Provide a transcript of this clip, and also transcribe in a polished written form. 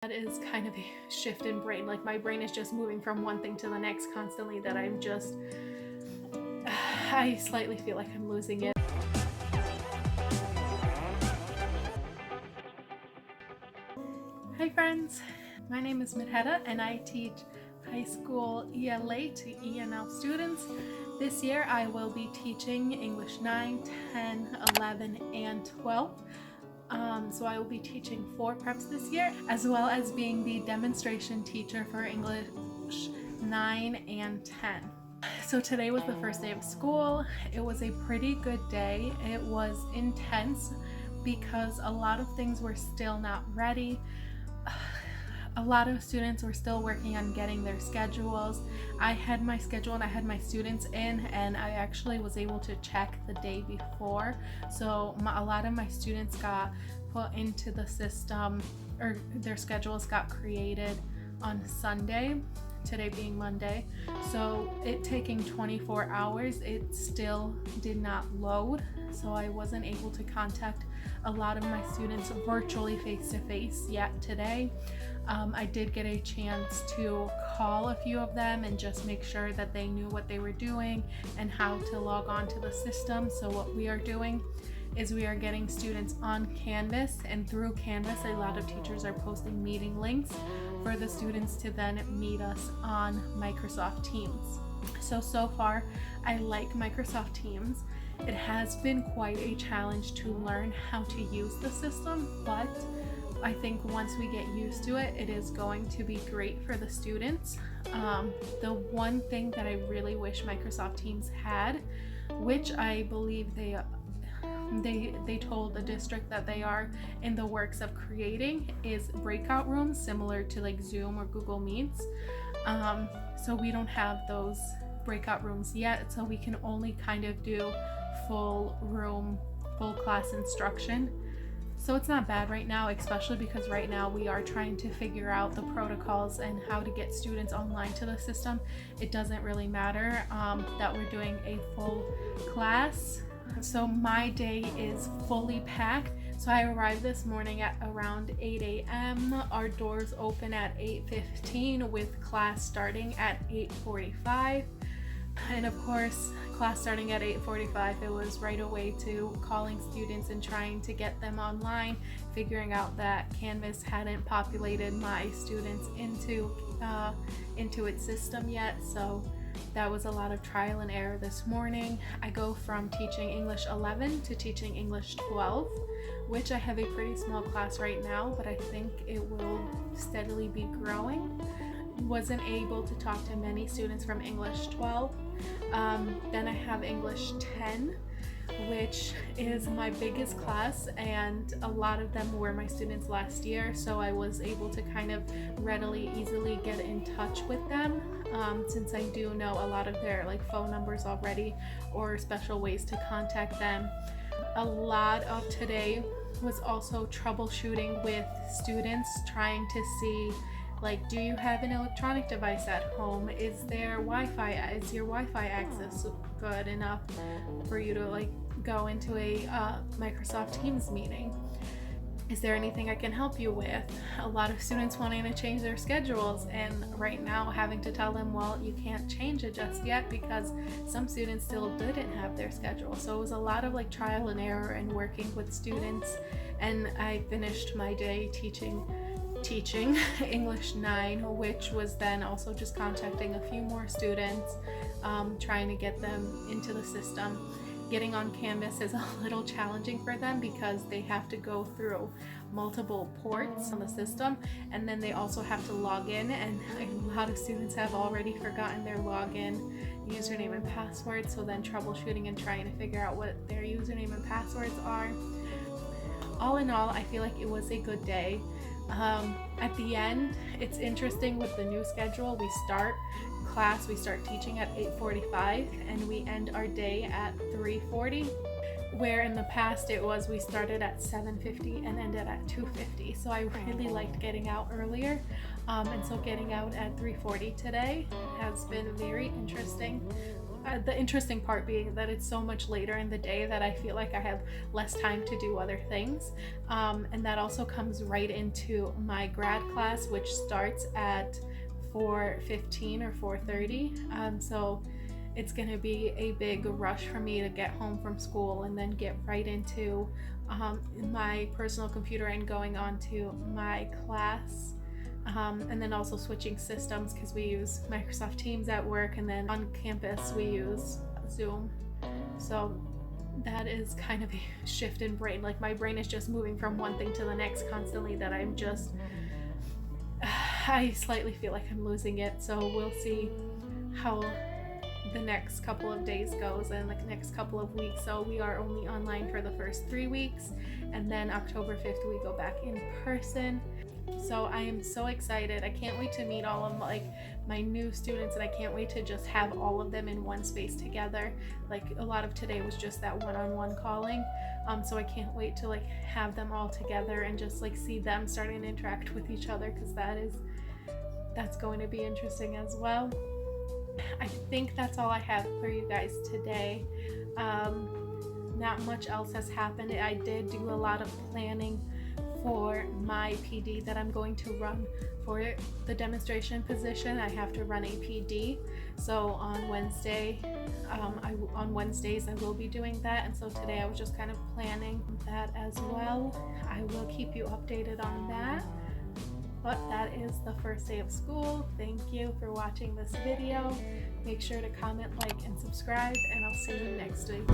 That is kind of a shift in brain. Like my brain is just moving from one thing to the next constantly, that I slightly feel like I'm losing it. Hi friends, my name is Midheta and I teach high school ELA to ENL students. This year I will be teaching English 9, 10, 11, and 12. So I will be teaching 4 preps this year, as well as being the demonstration teacher for English 9 and 10. So today was the first day of school. It was a pretty good day. It was intense because a lot of things were still not ready. A lot of students were still working on getting their schedules. I had my schedule and I had my students in, and I actually was able to check the day before. So a lot of my students got put into the system, or their schedules got created on Sunday, today being Monday. So it taking 24 hours, it still did not load. So I wasn't able to contact a lot of my students virtually face-to-face yet today. I did get a chance to call a few of them and just make sure that they knew what they were doing and how to log on to the system. So what we are doing is we are getting students on Canvas, and through Canvas a lot of teachers are posting meeting links for the students to then meet us on Microsoft Teams. So far I like Microsoft Teams. It has been quite a challenge to learn how to use the system, but I think once we get used to it, it is going to be great for the students. The one thing that I really wish Microsoft Teams had, which I believe they told the district that they are in the works of creating, is breakout rooms similar to like Zoom or Google Meets. So we don't have those breakout rooms yet, so we can only kind of do full class instruction. So it's not bad right now, especially because right now we are trying to figure out the protocols and how to get students online to the system. It doesn't really matter that we're doing a full class. So my day is fully packed. So I arrived this morning at around 8 a.m. Our doors open at 8:15 with class starting at 8:45. And of course, class starting at 8:45, it was right away to calling students and trying to get them online, figuring out that Canvas hadn't populated my students into its system yet. So that was a lot of trial and error this morning. I go from teaching English 11 to teaching English 12, which I have a pretty small class right now, but I think it will steadily be growing. Wasn't able to talk to many students from English 12. Then I have English 10, which is my biggest class, and a lot of them were my students last year, so I was able to kind of easily get in touch with them, since I do know a lot of their like phone numbers already or special ways to contact them. A lot of today was also troubleshooting with students, trying to see, like, do you have an electronic device at home? Is your Wi-Fi access good enough for you to like go into a Microsoft Teams meeting? Is there anything I can help you with? A lot of students wanting to change their schedules, and right now having to tell them, well, you can't change it just yet because some students still didn't have their schedule. So it was a lot of like trial and error and working with students, and I finished my day teaching English 9, which was then also just contacting a few more students, trying to get them into the system. Getting on Canvas is a little challenging for them because they have to go through multiple ports on the system, and then they also have to log in, and a lot of students have already forgotten their login, username, and password. So then troubleshooting and trying to figure out what their username and passwords are. All in all, I feel like it was a good day. At the end, it's interesting with the new schedule. We start teaching at 8:45 and we end our day at 3:40. where in the past it was we started at 7:50 and ended at 2:50. So I really liked getting out earlier. And so getting out at 3:40 today has been very interesting. The interesting part being that it's so much later in the day that I feel like I have less time to do other things. And that also comes right into my grad class, which starts at 4:15 or 4:30. So it's going to be a big rush for me to get home from school and then get right into my personal computer and going on to my class. And then also switching systems because we use Microsoft Teams at work, and then on campus we use Zoom. So that is kind of a shift in brain. Like my brain is just moving from one thing to the next constantly, that I slightly feel like I'm losing it. So we'll see how the next couple of days goes and the next couple of weeks. So we are only online for the first 3 weeks, and then October 5th we go back in person. So I am so excited. I can't wait to meet all of my new students, and I can't wait to just have all of them in one space together. Like a lot of today was just that one-on-one calling. So I can't wait to have them all together and just see them starting to interact with each other, because that's going to be interesting as well. I think that's all I have for you guys today. Not much else has happened. I did do a lot of planning for my PD that I'm going to run for the demonstration position. I have to run a PD. So on Wednesdays I will be doing that, and so today I was just kind of planning that as well. I will keep you updated on that. But that is the first day of school. Thank you for watching this video. Make sure to comment, like, and subscribe, and I'll see you next week.